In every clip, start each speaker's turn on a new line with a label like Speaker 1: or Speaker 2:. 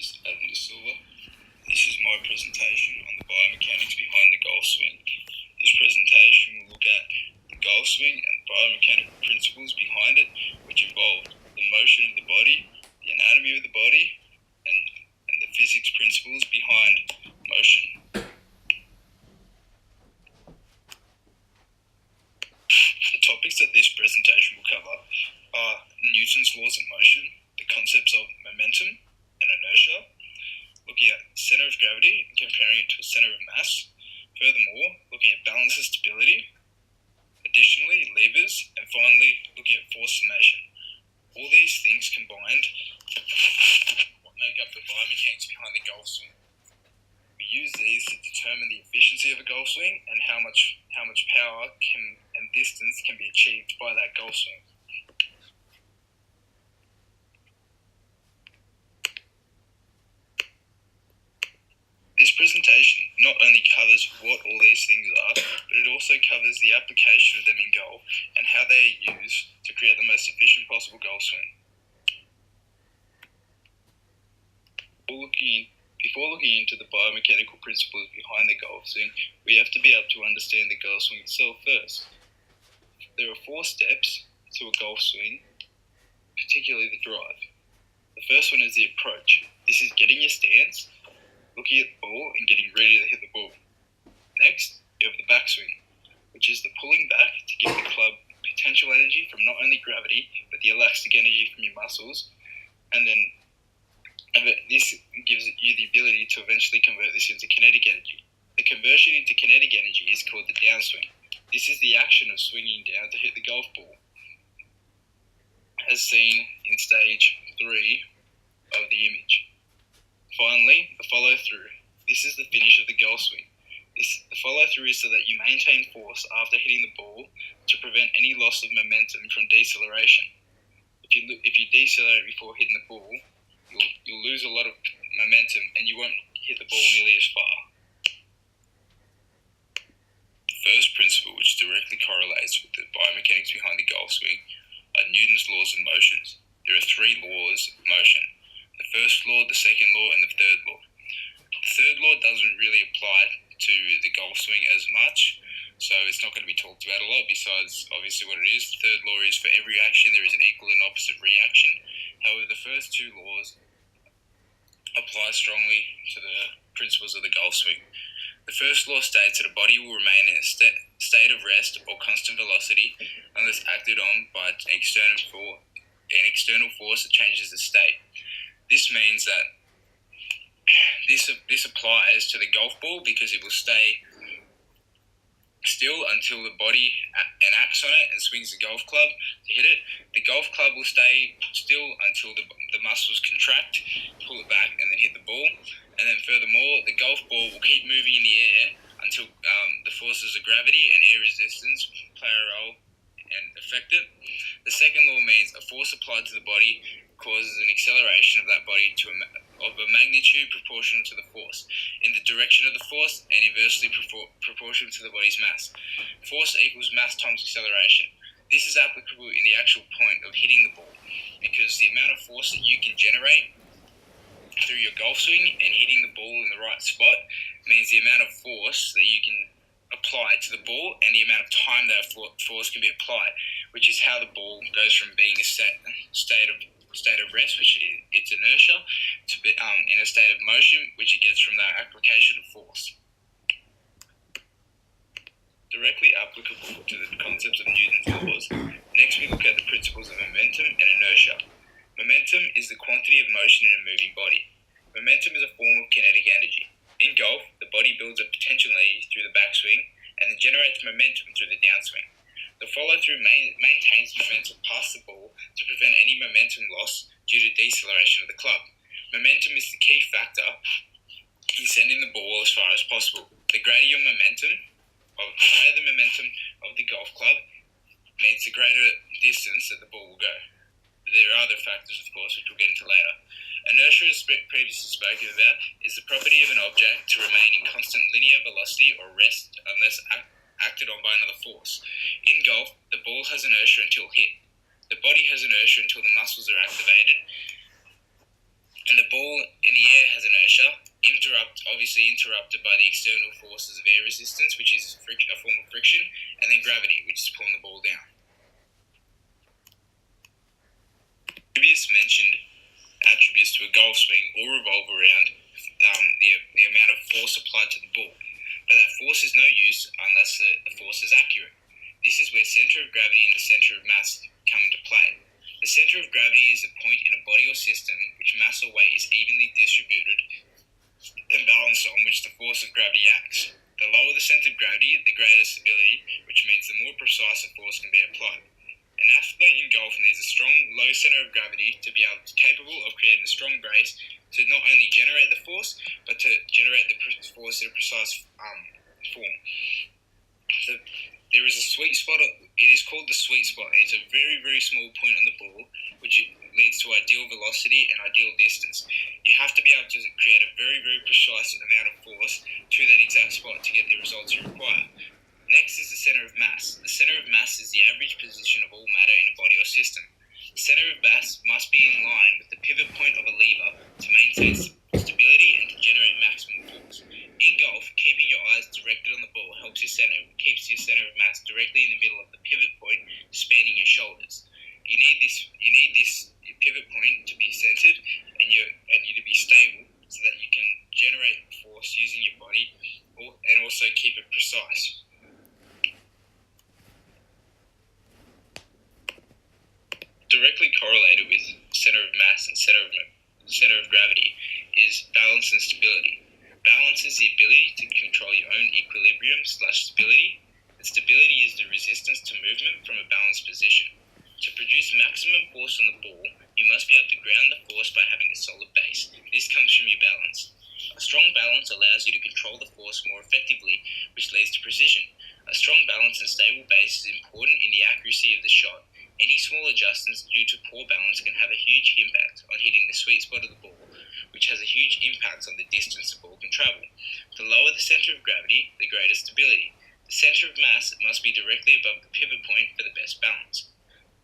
Speaker 1: is Silver. This is my presentation on the biomechanics behind the golf swing. This presentation will look at the golf swing and the biomechanical principles behind it, which involve the motion of the body, the anatomy of the body, and the physics principles behind motion. The topics that this presentation will cover are Newton's laws of motion, the concepts of momentum and inertia, looking at center of gravity and comparing it to a center of mass. Furthermore, looking at balance and stability. Additionally, levers, and finally, looking at force summation. All these things combined what make up the biomechanics behind the golf swing. We use these to determine the efficiency of a golf swing and how much power and distance can be achieved by that golf swing. This presentation not only covers what all these things are, but it also covers the application of them in golf and how they are used to create the most efficient possible golf swing. Before looking into the biomechanical principles behind the golf swing, we have to be able to understand the golf swing itself first. There are 4 steps to a golf swing, particularly the drive. The first one is the approach. This is getting your stance, looking at the ball and getting ready to hit the ball. Next, you have the backswing, which is the pulling back to give the club potential energy from not only gravity, but the elastic energy from your muscles, and this gives you the ability to eventually convert this into kinetic energy. The conversion into kinetic energy is called the downswing. This is the action of swinging down to hit the golf ball, as seen in stage 3 of the image. Finally, the follow-through. This is the finish of the golf swing. The follow-through is so that you maintain force after hitting the ball to prevent any loss of momentum from deceleration. If you decelerate before hitting the ball, you'll lose a lot of momentum and you won't hit the ball nearly as far. The first principle, which directly correlates with the biomechanics behind the golf swing, are Newton's laws of motion. There are 3 laws of motion. The first law, the second law, and the third law. The third law doesn't really apply to the golf swing as much, so it's not going to be talked about a lot besides obviously what it is. The third law is for every action there is an equal and opposite reaction. However, the first 2 laws apply strongly to the principles of the golf swing. The first law states that a body will remain in a state of rest or constant velocity unless acted on by an external force that changes the state. This means that this applies to the golf ball because it will stay still until the body enacts on it and swings the golf club to hit it. The golf club will stay still until the muscles contract, pull it back, and then hit the ball. And then furthermore, the golf ball will keep moving in the air until the forces of gravity and air resistance play a role and affect it. The second law means a force applied to the body causes an acceleration of that body of a magnitude proportional to the force in the direction of the force and inversely proportional to the body's mass. Force equals mass times acceleration. This is applicable in the actual point of hitting the ball because the amount of force that you can generate through your golf swing and hitting the ball in the right spot means the amount of force that you can apply to the ball and the amount of time that force can be applied, which is how the ball goes from being a state of rest, which is its inertia, to be in a state of motion, which it gets from the application of force. Directly applicable to the concepts of Newton's laws, next we look at the principles of momentum and inertia. Momentum is the quantity of motion in a moving body. Momentum is a form of kinetic energy. In golf, the body builds up potential energy through the backswing and then generates momentum through the downswing. The follow-through maintains momentum past the ball to prevent any momentum loss due to deceleration of the club. Momentum is the key factor in sending the ball as far as possible. The greater the momentum of the golf club means the greater distance that the ball will go. But there are other factors, of course, which we'll get into later. Inertia, as previously spoken about, is the property of an object to remain in constant linear velocity or rest unless acted on by another force. In golf, the ball has inertia until hit. The body has inertia until the muscles are activated, and the ball in the air interrupted by the external forces of air resistance, which is a form of friction, and then gravity, which is pulling the ball down. Previous mentioned attributes to a golf swing all revolve around the amount of force applied to the ball, but that force is no use unless the force is accurate. This is where centre of gravity and the centre of mass come into play. The centre of gravity is a point in a body or system which mass or weight is evenly distributed and balanced on which the force of gravity acts. The lower the centre of gravity, the greater stability, which means the more precise a force can be applied. An athlete in golf needs a strong, low centre of gravity to be capable of creating a strong base to not only generate the force, but to generate the force in a precise form. There is a sweet spot. It is called the sweet spot, and it's a very, very small point on the ball, which leads to ideal velocity and ideal distance. You have to be able to create a very, very precise amount of force to that exact spot to get the results you require. Next is the centre of mass. The centre of mass is the average position of all matter in a body or system. The centre of mass must be in line with the pivot point of a lever to maintain stability and to generate maximum force. In golf, keeping your eyes directed on the ball keeps your centre of mass directly in the middle of the pivot point, spanning your shoulders. You need this pivot point to be centered and you to be stable so that you can generate force using your body and also keep it precise. Directly correlated with center of mass and center of gravity is balance and stability. Balance is the ability to control your own equilibrium/stability, and stability is the resistance to movement from a balanced position. To produce maximum force on the ball, you must be able to ground the force by having a solid base. This comes from your balance. A strong balance allows you to control the force more effectively, which leads to precision. A strong balance and stable base is important in the accuracy of the shot. Any small adjustments due to poor balance can have a huge impact on hitting the sweet spot of the ball, which has a huge impact on the distance the ball can travel. The lower the centre of gravity, the greater stability. The centre of mass must be directly above the pivot point for the best balance.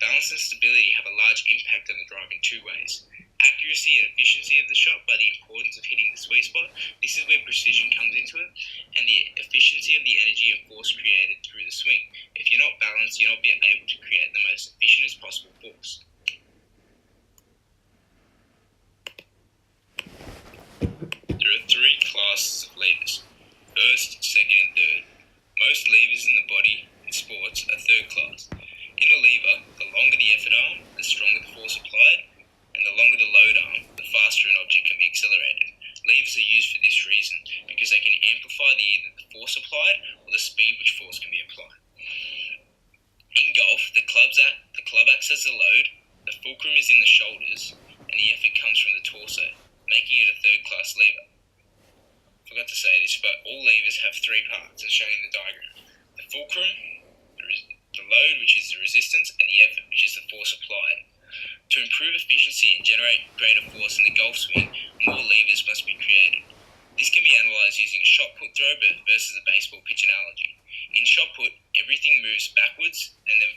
Speaker 1: Balance and stability have a large impact on the drive in two ways. Accuracy and efficiency of the shot by the importance of hitting the sweet spot. This is where precision comes into it, and the efficiency of the energy and force created through the swing. If you're not balanced, you're not being able to create the most efficient as possible force. There are three classes of levers: first, second, and third. Most levers in the body in sports are third class. In a lever, the longer the effort arm, the stronger the force applied, and the longer the load arm, the faster an object can be accelerated. Levers are used for this reason, because they can amplify either the force applied or the speed which force can be applied. In golf, the club acts as a load, the fulcrum is in the shoulders, and the effort comes from the torso, making it a third-class lever. Forgot to say this, but all levers have three parts, as shown in the diagram. The fulcrum, the load, which is the resistance, and the effort, which is the force applied. To improve efficiency and generate greater force in the golf swing, more levers must be created. This can be analysed using a shot put throw versus a baseball pitch analogy. In shot put, everything moves backwards, and then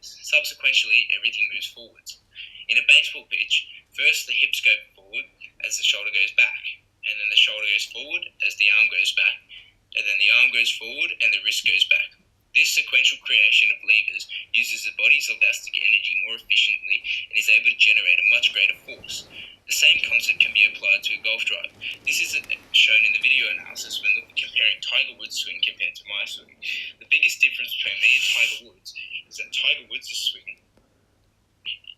Speaker 1: subsequently everything moves forwards. In a baseball pitch, first the hips go forward as the shoulder goes back, and then the shoulder goes forward as the arm goes back, and then the arm goes forward and the wrist goes back. This sequential creation of levers uses the body's elastic energy more efficiently and is able to generate a much greater force. The same concept can be applied to a golf drive. This is shown in the video analysis when comparing Tiger Woods' swing compared to my swing. The biggest difference between me and Tiger Woods is that Tiger Woods' swing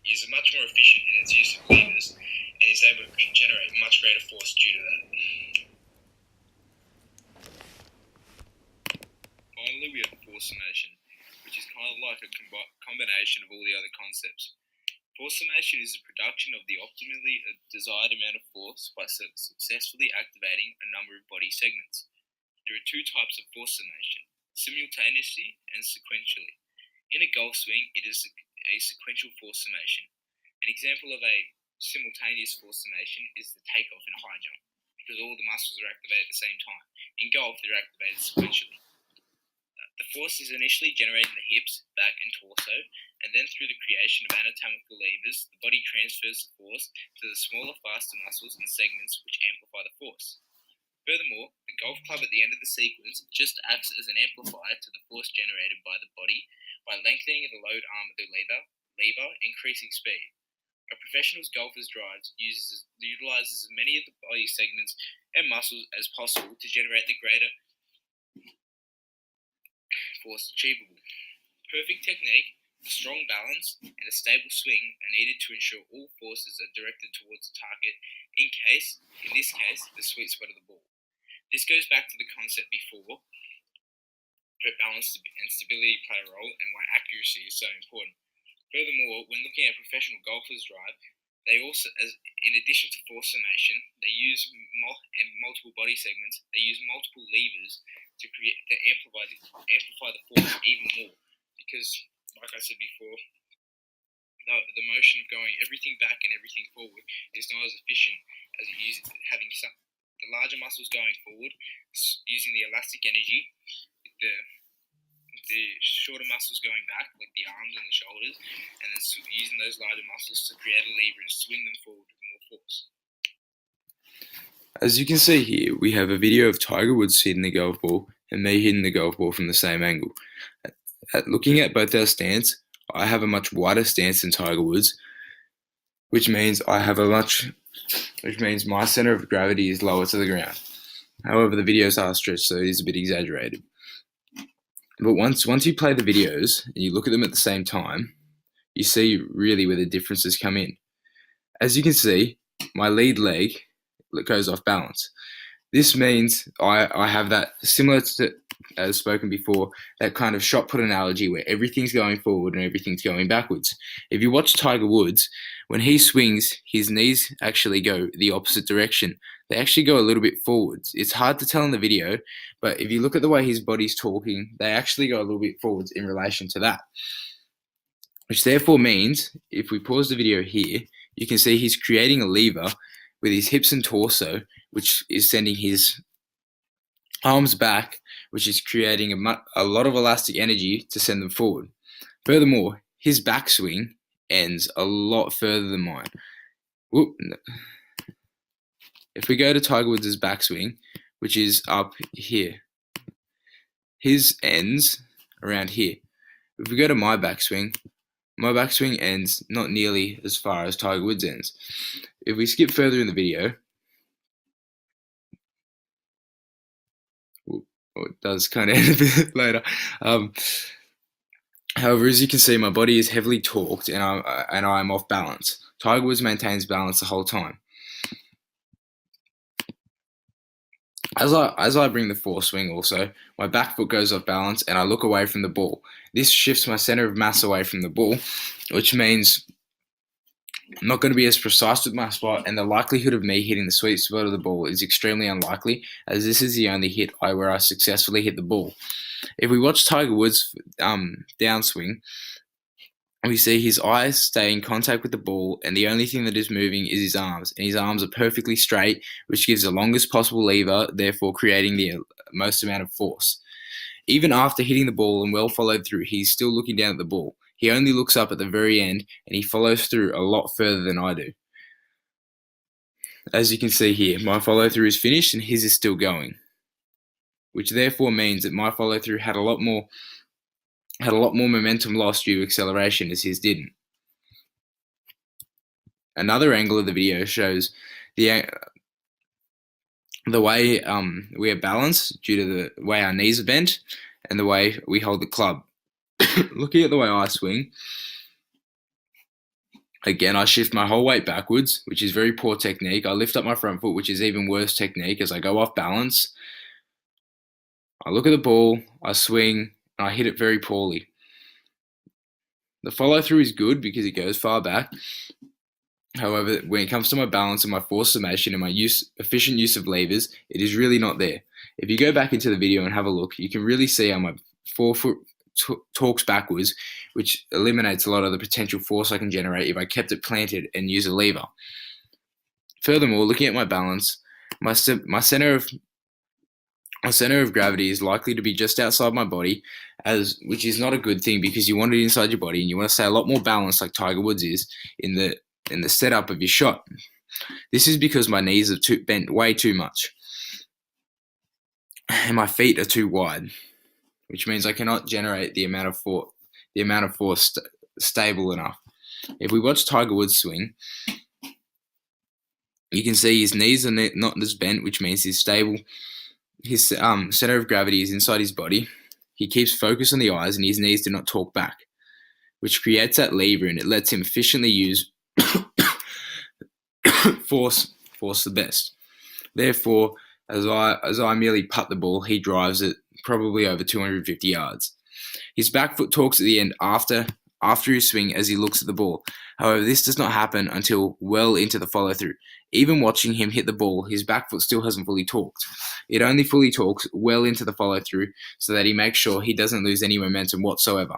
Speaker 1: is much more efficient in its use of levers and is able to generate much greater force due to that. Finally, we have force summation, which is kind of like a combination of all the other concepts. Force summation is the production of the optimally desired amount of force by successfully activating a number of body segments. There are two types of force summation: simultaneously and sequentially. In a golf swing, it is a sequential force summation. An example of a simultaneous force summation is the takeoff in a high jump, because all the muscles are activated at the same time. In golf, they're activated sequentially. The force is initially generated in the hips, back, and torso, and then through the creation of anatomical levers, the body transfers the force to the smaller, faster muscles and segments which amplify the force. Furthermore, the golf club at the end of the sequence just acts as an amplifier to the force generated by the body by lengthening the load arm of the lever, increasing speed. A professional golfer's drive utilizes as many of the body segments and muscles as possible to generate the greater force achievable. Perfect technique, a strong balance, and a stable swing are needed to ensure all forces are directed towards the target, in this case, the sweet spot of the ball. This goes back to the concept before, where balance and stability play a role and why accuracy is so important. Furthermore, when looking at professional golfers' drive, they also, in addition to force summation, they use multiple body segments. They use multiple levers to amplify the force even more. Because, like I said before, the motion of going everything back and everything forward is not as efficient as having the larger muscles going forward, using the elastic energy, the shorter muscles going back, like the arms and the shoulders, and then using those larger muscles to create a lever and swing them forward with more force.
Speaker 2: As you can see here, we have a video of Tiger Woods hitting the golf ball and me hitting the golf ball from the same angle. Looking at both our stance, I have a much wider stance than Tiger Woods, which means my center of gravity is lower to the ground. However, the videos are stretched, so it is a bit exaggerated. But once you play the videos and you look at them at the same time, you see really where the differences come in. As you can see, my lead leg goes off balance. This means I have that, similar to, as spoken before, that kind of shot put analogy where everything's going forward and everything's going backwards. If you watch Tiger Woods, when he swings, his knees actually go the opposite direction. They actually go a little bit forwards. It's hard to tell in the video, but if you look at the way his body's talking, they actually go a little bit forwards in relation to that. Which therefore means, if we pause the video here, you can see he's creating a lever with his hips and torso, which is sending his arms back, which is creating a lot of elastic energy to send them forward. Furthermore, his backswing ends a lot further than mine. If we go to Tiger Woods' backswing, which is up here, his ends around here. If we go to my backswing ends not nearly as far as Tiger Woods ends. If we skip further in the video, it does kind of end a bit later. However, as you can see, my body is heavily torqued and I'm off balance. Tiger Woods maintains balance the whole time. As I bring the foreswing also, my back foot goes off balance and I look away from the ball. This shifts my center of mass away from the ball, which means I'm not going to be as precise with my spot, and the likelihood of me hitting the sweet spot of the ball is extremely unlikely, as this is the only hit where I successfully hit the ball. If we watch Tiger Woods' downswing, we see his eyes stay in contact with the ball, and the only thing that is moving is his arms, and his arms are perfectly straight, which gives the longest possible lever, therefore creating the most amount of force. Even after hitting the ball and well followed through, he's still looking down at the ball. He only looks up at the very end, and he follows through a lot further than I do. As you can see here, my follow through is finished and his is still going, which therefore means that my follow through had a lot more momentum lost due to acceleration, as his didn't. Another angle of the video shows the way we are balanced due to the way our knees are bent and the way we hold the club. Looking at the way I swing, again, I shift my whole weight backwards, which is very poor technique. I lift up my front foot, which is even worse technique, as I go off balance. I look at the ball, I swing, and I hit it very poorly. The follow through is good because it goes far back. However, when it comes to my balance and my force summation and my efficient use of levers, it is really not there. If you go back into the video and have a look, you can really see how my forefoot torques backwards, which eliminates a lot of the potential force I can generate if I kept it planted and use a lever. Furthermore, looking at my balance, my center of gravity is likely to be just outside my body, which is not a good thing because you want it inside your body and you want to stay a lot more balanced like Tiger Woods is in the setup of your shot. This is because my knees are bent way too much. and my feet are too wide, which means I cannot generate the amount of force stable enough. If we watch Tiger Woods swing, you can see his knees are not as bent, which means he's stable. His center of gravity is inside his body. He keeps focus on the eyes, and his knees do not talk back, which creates that lever, and it lets him efficiently use force the best. Therefore, as I merely putt the ball, he drives it probably over 250 yards. His back foot talks at the end after his swing as he looks at the ball. However, this does not happen until well into the follow-through. Even watching him hit the ball, his back foot still hasn't fully talked. It only fully talks well into the follow-through so that he makes sure he doesn't lose any momentum whatsoever.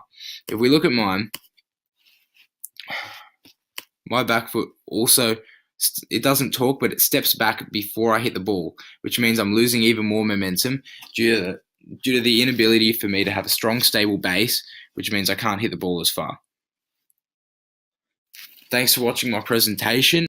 Speaker 2: If we look at mine, my back foot also, it doesn't talk, but it steps back before I hit the ball, which means I'm losing even more momentum due to the inability for me to have a strong, stable base, which means I can't hit the ball as far. Thanks for watching my presentation.